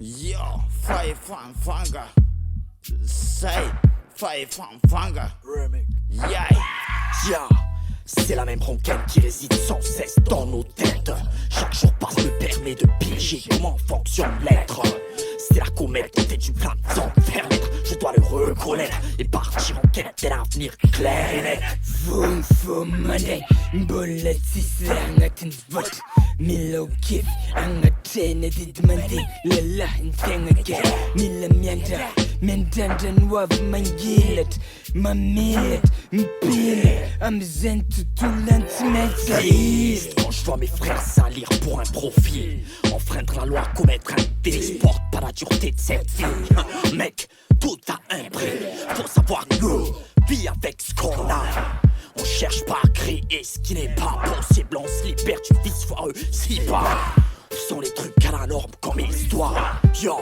Yo, Fahefam'Vanga. Say, Fahefam'Vanga. Yeah. Yeah. C'est la même rengaine qui réside sans cesse dans nos têtes. Chaque jour passe me permet de piger comment fonctionne l'être. C'est la comète dotée du plein de temps de faire naître. Je dois le reconnaître et partir en quête d'un avenir clair et net. Vroom vroom money, bullet sisler ngatin vote. Milo kif, angatene didmandi, lala intengage. Mila mianda, mendandan wav mangilet, mamilet, mpile, amzen tutulantimetsa. Quand je vois mes frères salir pour un profil, enfreindre la loi, commettre un délit, porte pas la dureté de cette vie. Mec, tout a un prix, faut savoir nous vit avec ce qu'on a. On cherche pas à créer ce qui n'est pas possible, on se libère du vice foireux si bas. Où sont les trucs à la norme comme histoire? Yo.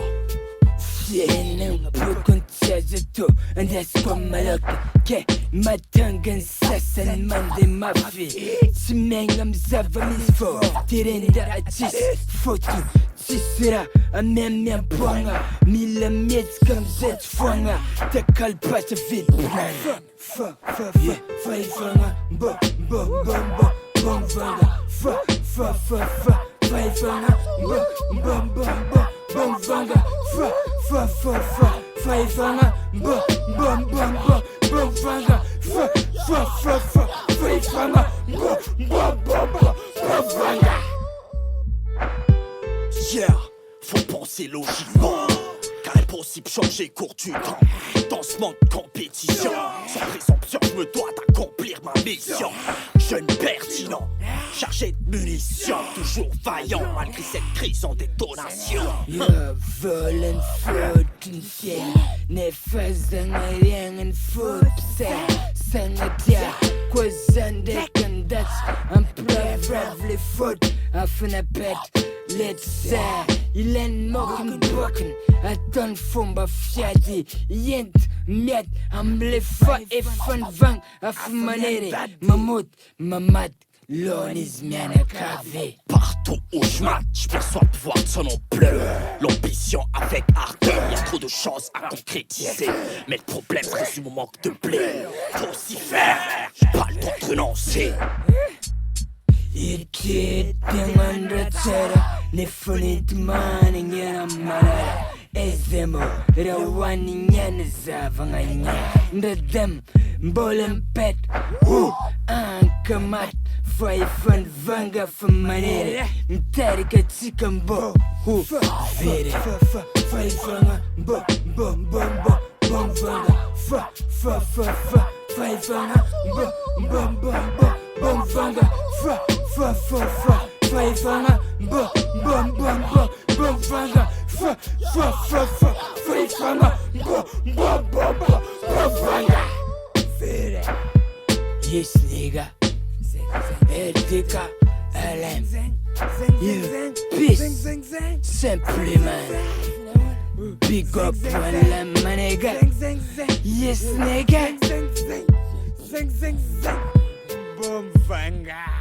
Viene un po' contagiato, adesso come l'occhio che matangan sassan mande mafi. Si mengam zava misfo, ti rende acis, foto, ci sarà a mia ponga. Mila miez kam zet fonga, te calpata vid plan. Fahefam'Vanga, Fahefam'Vanga, Fahefam'Vanga, Fahefam'Vanga, Fahefam'Vanga, Fahefam'Vanga. Yeah, faut penser logiquement, car impossible changer court du temps. Dans ce monde de compétition, sans présomption, je me dois d'accomplir ma mission. Jeune pertinent, chargé de munitions, toujours vaillant malgré cette crise en détonation. Jag volen foten fjäll, när fazan rängen fupse. Sangatia, kwazande kandats, ampravravle fot, afna pet. Let's say, ilen mokken bokken, aton fomba fjadi, jent met, amble Fahefam'Vanga, afmanere, mamut, mamat, l'onis miana cave. Partout où je mate, je perçois le pouvoir de son ampleur. L'ambition avec ardeur, y a trop de choses à concrétiser. Mais le problème se résume au manque de blé. Faut s'y faire, j'ai pas le temps de renoncer. Ite demanda tsara, ne fonit mani nyana mara. Ezemo, rawani nyana zavanganya. Ndadam, mbolen pet, ankamat. Fahefam'Vanga famanere, mtarika tsikambo. Vere, Fahefam'Vanga, Fahefam'Vanga, Fahefam'Vanga, Fahefam'Vanga, Fahefam'Vanga, Vere. Yes, nigga. RDK Harlem. Yeah, peace. Simply man. Big up wala my nigga. Yes, nigga. Fahefam'Vanga.